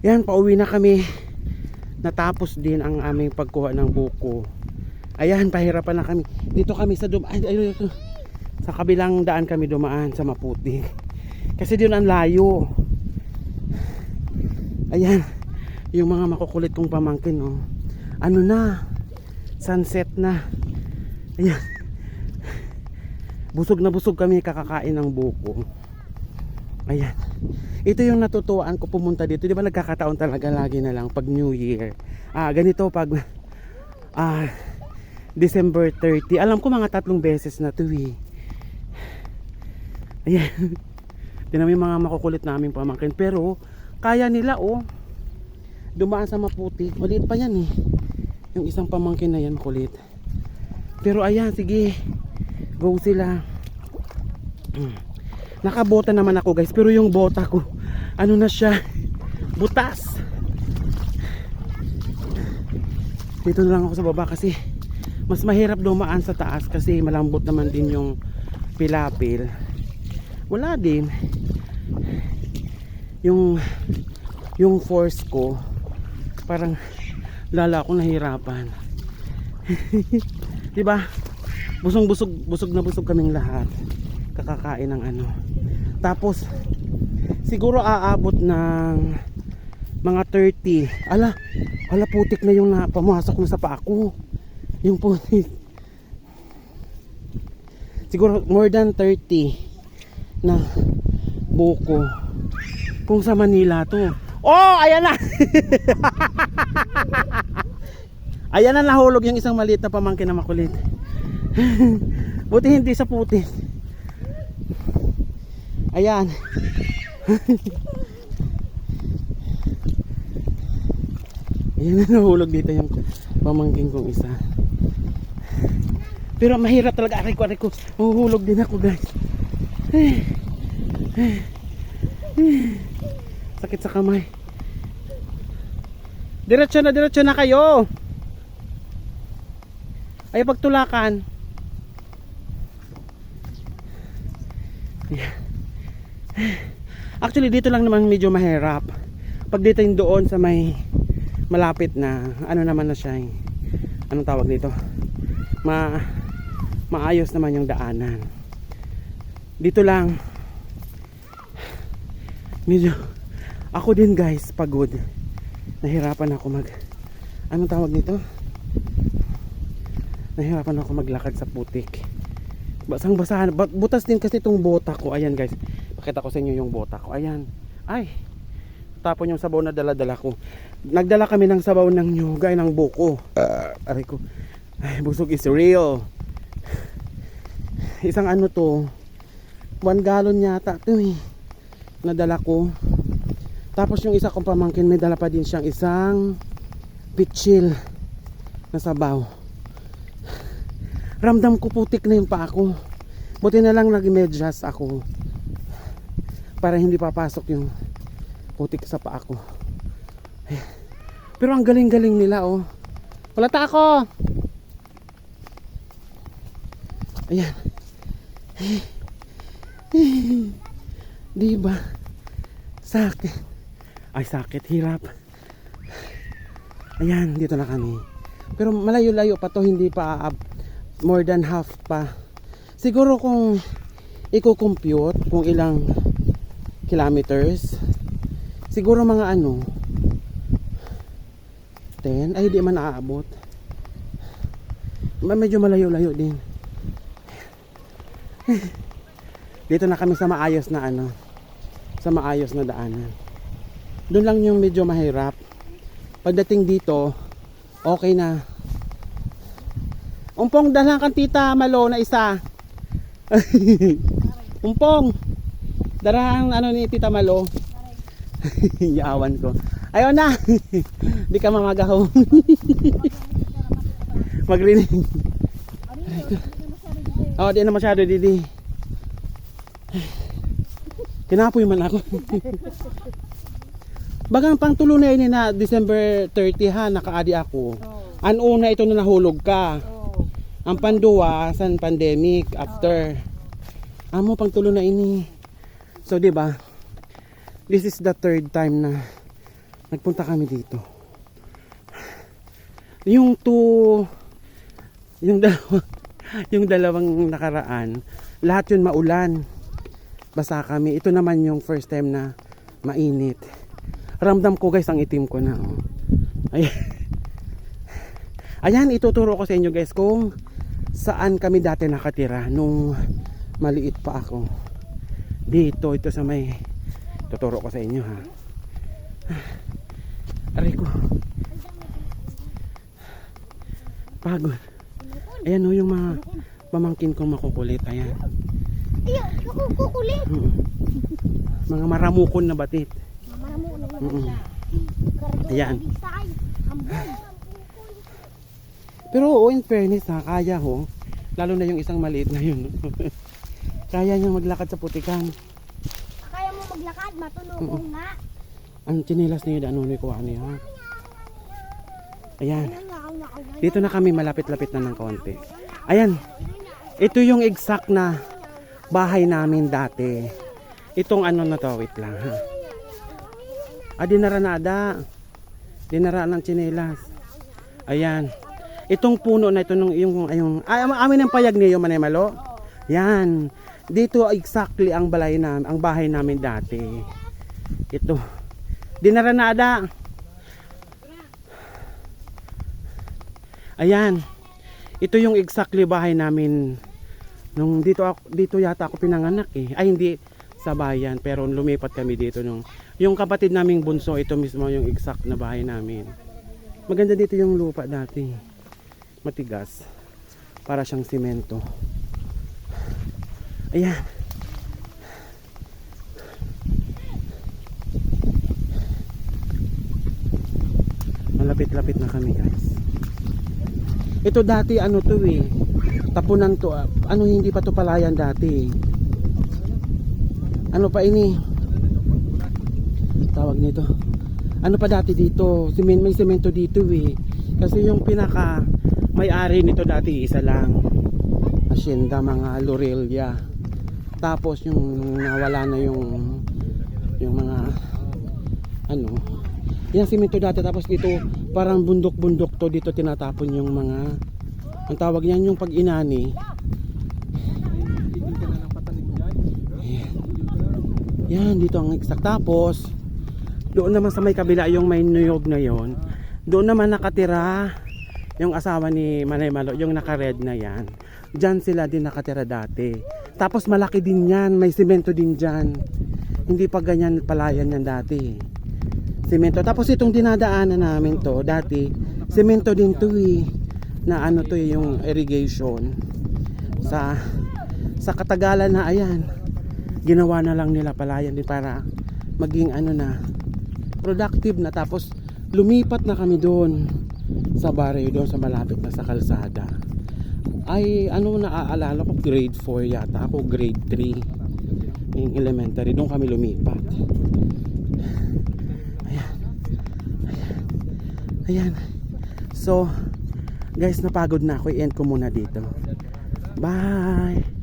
Yan, pauwi na kami. Natapos din ang aming pagkuha ng buko. Ayan, pahirapan na kami. Dito kami sa sa kabilang daan kami dumaan sa Maputi. Kasi doon ang layo. Ayan, yung mga makukulit kong pamangkin, oh. Ano na? Sunset na. Ayan. Busog na busog kami kakakain ng buko. Ayan. Ito yung natutuwaan ko pumunta dito. Di ba nagkakataon talaga lagi na lang pag New Year. Ganito pag December 30. Alam ko mga 3 beses na to eh. Ayan. Tinami mga makukulit naming pamangkin. Pero kaya nila oh. Dumaan sa Maputi. Maliit pa yan eh. Yung isang pamangkin na yan kulit. Pero ayan, sige. Go sila. Nakabota naman ako guys. Pero yung bota ko, ano na siya, butas. Dito na lang ako sa baba kasi mas mahirap dumaan sa taas kasi malambot naman din yung pilapil. Wala din yung force ko, parang lala ako nahirapan. Diba? Busog na busog kaming lahat kakakain ng ano. Tapos siguro aabot ng mga 30. Ala putik na yung napamasok na sa paa ko. Yung putik. Siguro more than 30 na buko. Kung sa Manila to. Oh, ayan na. Ayan na, nahulog yung isang maliit na pamangkin na makulit. Buti hindi sa putik. Ayan. Ayan na, nahulog dito yung pamangkin kong isa. Pero mahirap talaga. Aray ko. Mahuhulog din ako guys. Sakit sa kamay. Diretso na kayo. Ay pagtulakan. Actually dito lang naman medyo mahirap. Pag dito yung doon sa may malapit na ano naman na siya, anong tawag dito, maayos naman yung daanan. Dito lang medyo ako din guys pagod. Nahirapan ako anong tawag nito, nahirapan ako maglakad sa putik. Basang basahan, butas din kasi itong bota ko. Ayan guys, pakita ko sa inyo yung bota ko. Ayan, ay tapon yung sabaw na dala-dala ko. Nagdala kami ng sabaw ng nyugay ng buko. Aray ko, ay, busog is real. Isang ano to, 1 gallon yata to eh, nadala ko. Tapos yung isa kong pamangkin may dala pa din siyang isang pitchil na sabaw. Ramdam ko putik na yung paa ko. Buti na lang nag-medyas ako para hindi papasok yung putik sa paa ko. Pero ang galing-galing nila oh. Palata ako. Ayan. Diba? Sakit. Ay sakit, hirap. Ayan, dito na kami. Pero malayo-layo pa to, hindi pa more than half pa. Siguro kung i-compute kung ilang kilometers, siguro mga 10, ay di man naaabot. Medyo malayo-layo din. Dito na kami sa maayos na sa maayos na daanan. Doon lang yung medyo mahirap. Pagdating dito, okay na. Umpong, dalhan kang tita Malo na isa. Umpong, darahang ni tita Malo. Yaawan ko. Ayaw na. Di ka mamagaho. Magrinig. Oh, di na masyado didi. Kinapoy man ako. Bagang pang tulo na ini na December 30 ha, nakaadi ako. Ang una ito na nahulog ka. Ang panduwa san pandemic after. Amo pang tulo na ini. So di ba? This is the 3rd time na Nagpunta kami dito. Yung two, yung dalawang, yung dalawang nakaraan, lahat yun maulan. Basa kami. Ito naman yung first time na mainit. Ramdam ko guys, ang itim ko na. Oh. Ayan. Ayan, ituturo ko sa inyo guys kung saan kami dati nakatira nung maliit pa ako. Dito, ito sa may, tuturo ko sa inyo ha. Aray ko. Pagod. Ayan o, yung mga pamangkin kong makukulit. Ayan. Ayan, kukulit. Mga maramukon na batit. Maramukon na Ayan. Pero oo, in fairness ha, kaya ho. Lalo na yung isang maliit na yun. Kaya niyang maglakad sa putikan. Kaya mo maglakad, matulog nga. Ang chinelas niyo ano ni kuha niya. Ayan. Dito na kami, malapit-lapit na ng konti. Ayan. Ito yung exact na bahay namin dati. Itong ano na to, wait lang ha. Dinara na ada. Dinara ng chinelas. Ayan. Itong puno na ito nung yung amin ang payag niyo Manay-Malo. Yan. Dito exactly ang bahay namin dati. Ito. Dinara na ada. Ayan. Ito yung exactly bahay namin nung dito yata ako pinanganak eh. Ay hindi sa bayan pero lumipat kami dito nung yung kapatid naming bunso, ito mismo yung exact na bahay namin. Maganda dito yung lupa dati. Matigas. Para siyang simento. Ayan. Malapit-lapit na kami guys. Ito dati ano to eh. Tapunan to. Ano hindi pa to palayan dati. Ano pa ini? Tawag nito. Ano pa dati dito? May semento dito eh. Kasi yung pinaka may-ari nito dati isa lang. Hacienda mga Lorelia. Tapos yung nawala na yung mga ano. Yan semento dati tapos dito parang bundok-bundok to dito tinatapon yung mga ang tawag niyan yung pag inani. Yan dito ang exact. Tapos doon naman sa may kabila yung may niyog na yon. Doon naman nakatira yung asawa ni Manay-Malo, yung naka-red na yan. Diyan sila din nakatira dati. Tapos malaki din yan, may semento din dyan. Hindi pa ganyan palayan yan dati. Semento. Tapos itong dinadaanan namin to dati, semento din to eh. Na ano to eh, yung irrigation. Sa katagalan na ayan, ginawa na lang nila palayan din para maging ano na, productive na. Tapos lumipat na kami doon sa barrio doon sa malapit na sa kalsada. Ay ano naaalala ko, grade 4 yata ako, grade 3 yung elementary, doon kami lumipat. Ayan. So guys, napagod na ako, i-end ko muna dito. Bye.